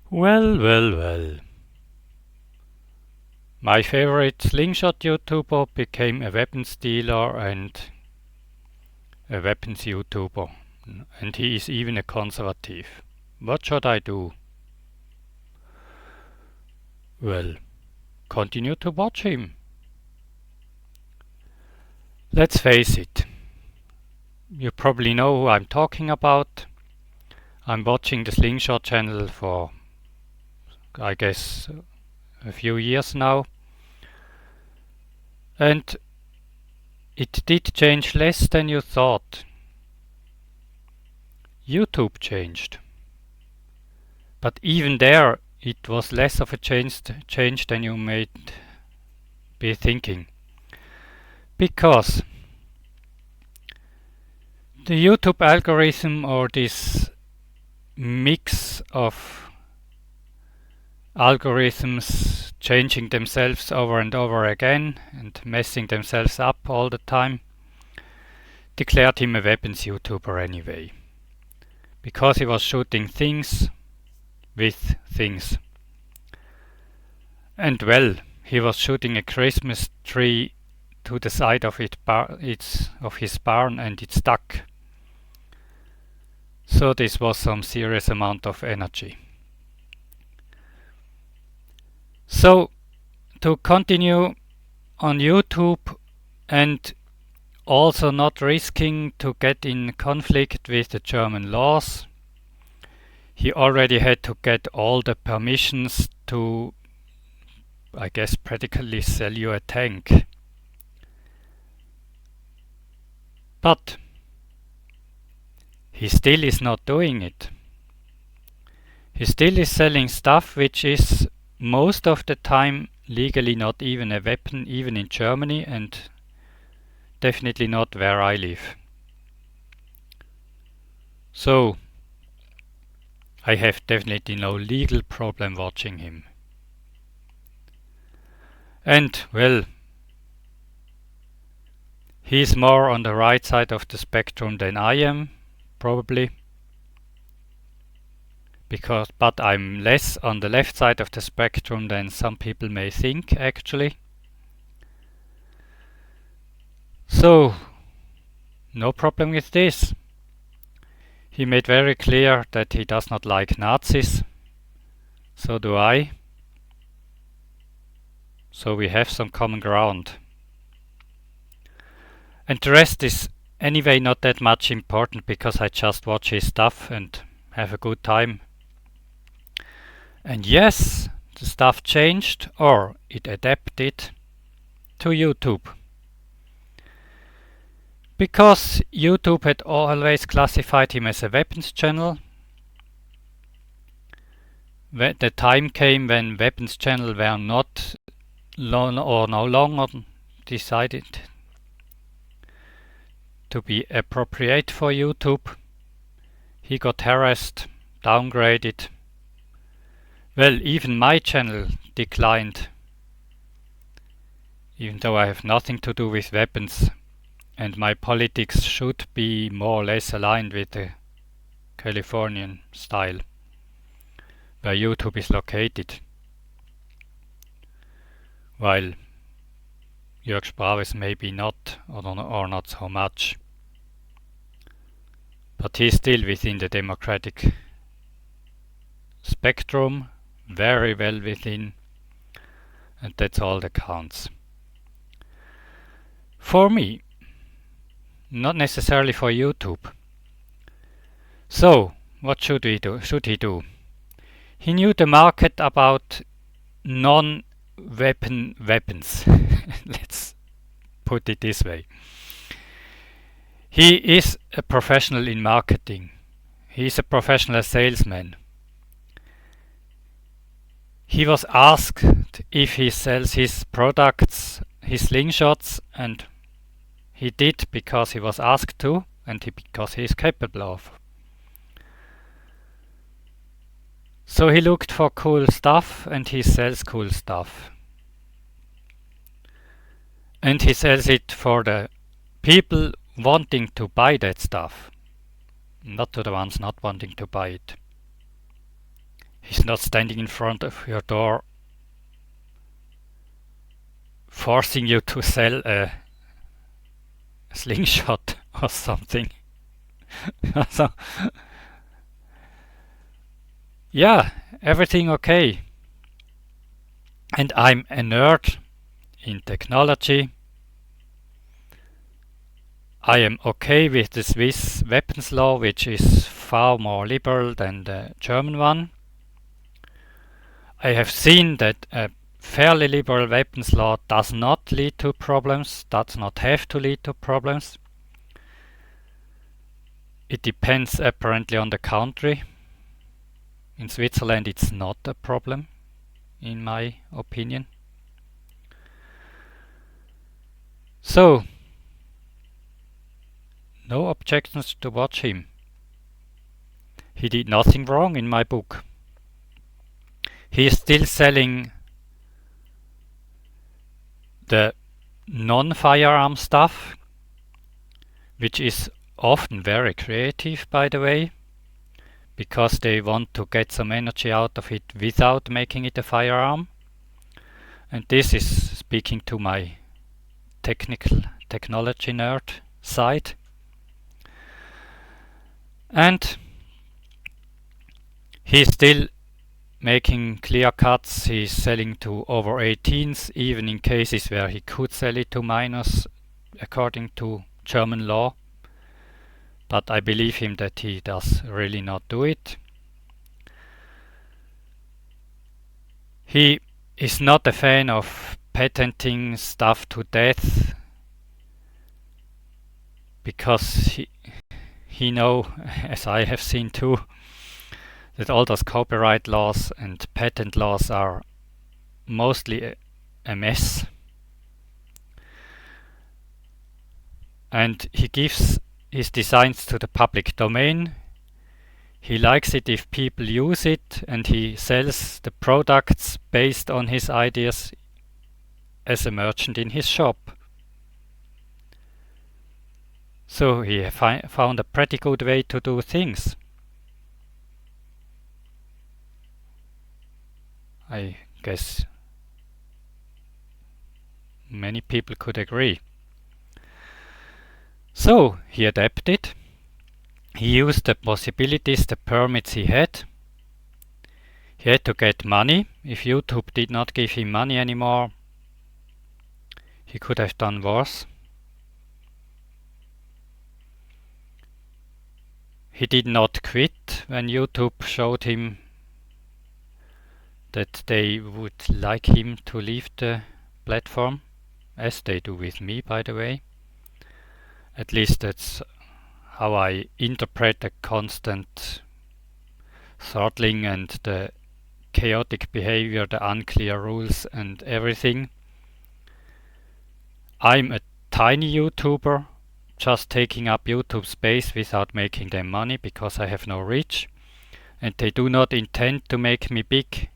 Well, well, well. My favorite slingshot YouTuber became a weapons dealer and a weapons YouTuber. And he is even a conservative. What should I do? Well, continue to watch him. Let's face it. You probably know who I'm talking about. I'm watching the Slingshot channel for, I guess, a few years now. And it did change less than you thought. YouTube changed. But even there, it was less of a change than you might be thinking. Because the YouTube algorithm, or this mix of algorithms changing themselves over and over again and messing themselves up all the time, declared him a weapons YouTuber anyway. Because he was shooting things with things. And well, he was shooting a Christmas tree to the side of his barn, and it stuck. So this was some serious amount of energy. So to continue on YouTube and also not risking to get in conflict with the German laws, he already had to get all the permissions to, I guess, practically sell you a tank. But he still is not doing it. He still is selling stuff which is most of the time legally not even a weapon, even in Germany, and definitely not where I live. So I have definitely no legal problem watching him. And well, he's more on the right side of the spectrum than I am, probably. But I'm less on the left side of the spectrum than some people may think, actually. So, no problem with this. He made very clear that he does not like Nazis. So do I. So we have some common ground. And the rest is anyway not that much important, because I just watch his stuff and have a good time. And yes, the stuff changed, or it adapted to YouTube. Because YouTube had always classified him as a weapons channel. The time came when weapons channels were not no longer decided to be appropriate for YouTube. He got harassed, downgraded. Well, even my channel declined, even though I have nothing to do with weapons, and my politics should be more or less aligned with the Californian style, where YouTube is located, while Jörg Sprave maybe not, or not so much. But he's still within the democratic spectrum, very well within, and that's all that counts. For me, not necessarily for YouTube. So, what should he do? He knew the market about non-weapon weapons. Let's put it this way. He is a professional in marketing. He is a professional salesman. He was asked if he sells his products, his slingshots, and he did, because he was asked to, and because he is capable of. So he looked for cool stuff, and he sells cool stuff. And he sells it for the people wanting to buy that stuff, not to the ones not wanting to buy it. He's not standing in front of your door forcing you to sell a slingshot or something. So, yeah, everything okay. And I'm a nerd in technology. I am okay with the Swiss weapons law, which is far more liberal than the German one. I have seen that a fairly liberal weapons law does not lead to problems, does not have to lead to problems. It depends apparently on the country. In Switzerland it's not a problem, in my opinion. So, no objections to watch him. He did nothing wrong in my book. He is still selling the non-firearm stuff, which is often very creative, by the way, because they want to get some energy out of it without making it a firearm. And this is speaking to my technology nerd side. And he's still making clear cuts. He's selling to over 18s, even in cases where he could sell it to minors according to German law. But I believe him that he does really not do it. He is not a fan of patenting stuff to death because he know, as I have seen too, that all those copyright laws and patent laws are mostly a mess. And he gives his designs to the public domain. He likes it if people use it, and he sells the products based on his ideas as a merchant in his shop. So he found a pretty good way to do things. I guess many people could agree. So he adapted. He used the possibilities, the permits he had. He had to get money. If YouTube did not give him money anymore, he could have done worse. He did not quit when YouTube showed him that they would like him to leave the platform, as they do with me, by the way. At least that's how I interpret the constant throttling and the chaotic behavior, the unclear rules and everything. I'm a tiny YouTuber, just taking up YouTube space without making them money because I have no reach, and they do not intend to make me big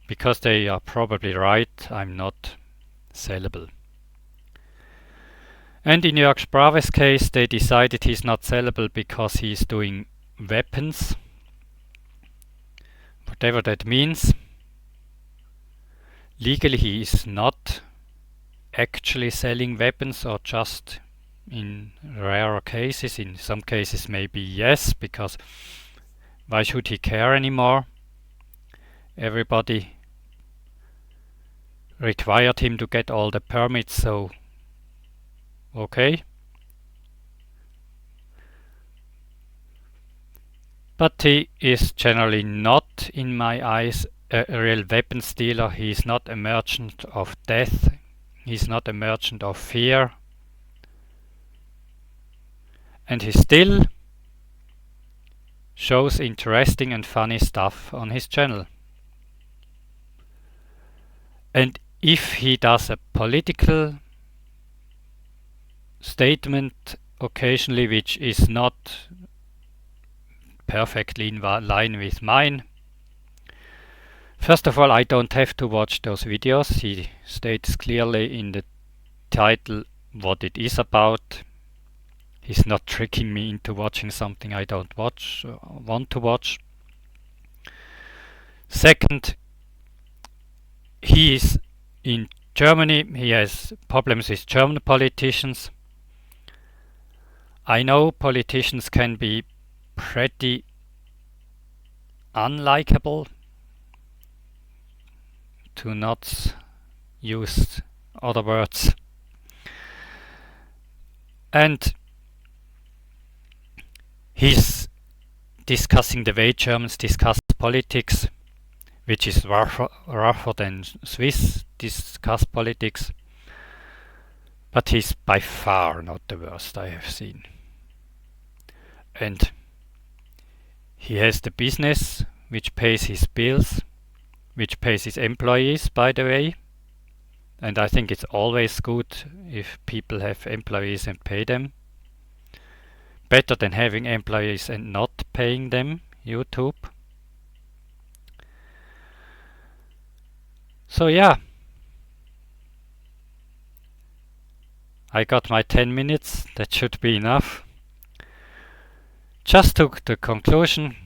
because they are probably right, I'm not sellable. And in Jörg Sprave's case, they decided he's not sellable because he's doing weapons, whatever that means. Legally he is not actually selling weapons, or just in rarer cases. In some cases maybe yes, because why should he care anymore? Everybody required him to get all the permits, so okay. But he is generally not, in my eyes, a real weapons dealer. He is not a merchant of death. He's not a merchant of fear. And he still shows interesting and funny stuff on his channel. And if he does a political statement occasionally which is not perfectly in line with mine, first of all, I don't have to watch those videos. He states clearly in the title what it is about. He's not tricking me into watching something I don't want to watch. Second, he is in Germany, he has problems with German politicians. I know politicians can be pretty unlikable, to not use other words. And he's discussing the way Germans discuss politics, which is rougher than Swiss discuss politics. But he's by far not the worst I have seen. And he has the business which pays his bills, which pays his employees, by the way. And I think it's always good if people have employees and pay them. Better than having employees and not paying them, YouTube. So yeah, I got my 10 minutes, that should be enough. Just to the conclusion,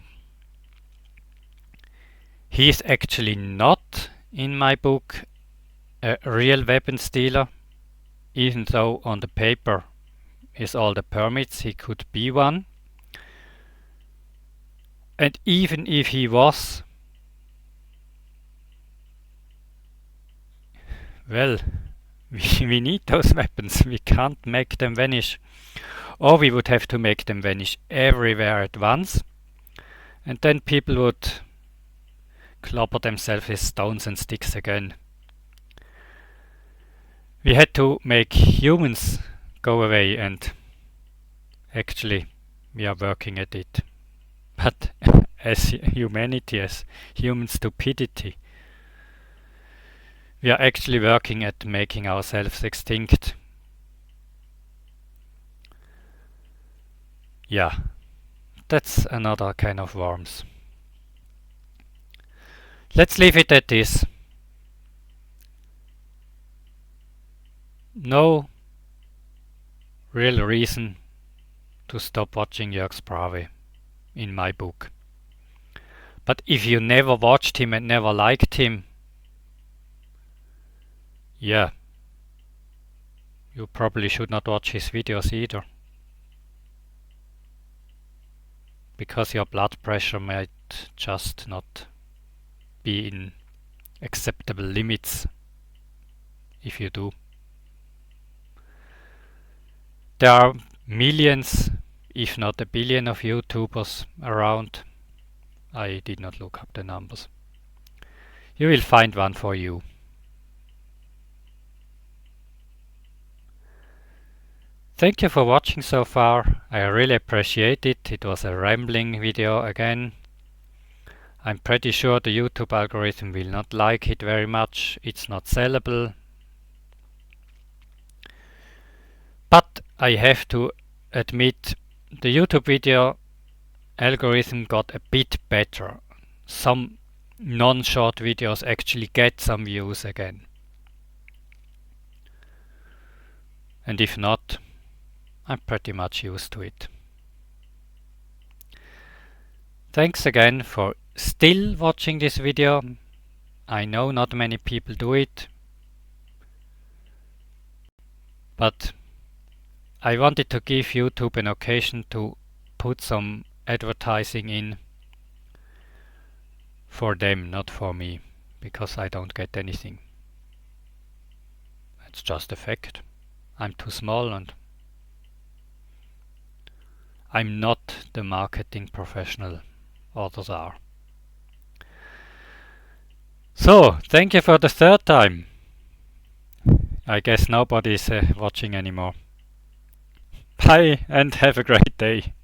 he is actually not, in my book, a real weapons dealer, even though on the paper is all the permits, he could be one. And even if he was, well, we need those weapons, we can't make them vanish. Or we would have to make them vanish everywhere at once, and then people would clobber themselves with stones and sticks again. We had to make humans go away, and actually we are working at it. But as humanity, as human stupidity, we are actually working at making ourselves extinct. Yeah, that's another kind of worms. Let's leave it at this. No real reason to stop watching Jörg Sprave, in my book. But if you never watched him and never liked him, yeah, you probably should not watch his videos either. Because your blood pressure might just not be in acceptable limits if you do. There are millions, if not a billion, of YouTubers around. I did not look up the numbers. You will find one for you. Thank you for watching so far. I really appreciate it. It was a rambling video again. I'm pretty sure the YouTube algorithm will not like it very much. It's not sellable. But I have to admit, the YouTube video algorithm got a bit better. Some non-short videos actually get some views again. And if not, I'm pretty much used to it. Thanks again for still watching this video. I know not many people do it, but I wanted to give YouTube an occasion to put some advertising in for them, not for me, because I don't get anything. It's just a fact. I'm too small and I'm not the marketing professional others are. So, thank you for the third time. I guess nobody's watching anymore. Bye and have a great day.